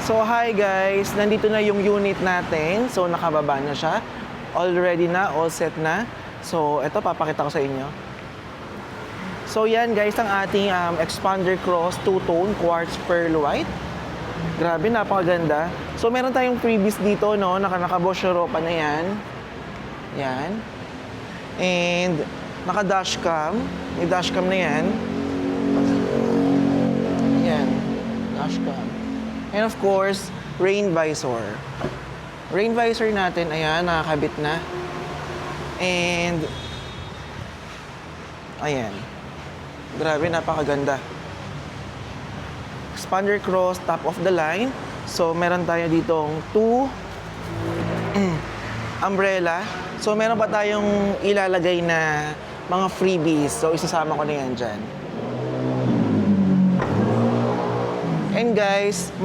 So hi guys, nandito na yung unit natin. So nakababa na siya. All ready na, all set na. So ito, papakita ko sa inyo. So yan guys, ang ating expander cross two-tone quartz pearl white. Grabe, napakaganda. So meron tayong freebies dito, no? Naka-Bosch Europa na yan. Yan. And naka-dashcam. May dashcam na yan. Yan. Dashcam. And of course, rain visor. Rain visor natin, ayan, nakakabit na. And ayan. Grabe, napakaganda. Expander cross, top of the line. So, meron tayo ditong 2 umbrella. So, meron pa tayong ilalagay na mga freebies. So, isasama ko na yan dyan. And guys,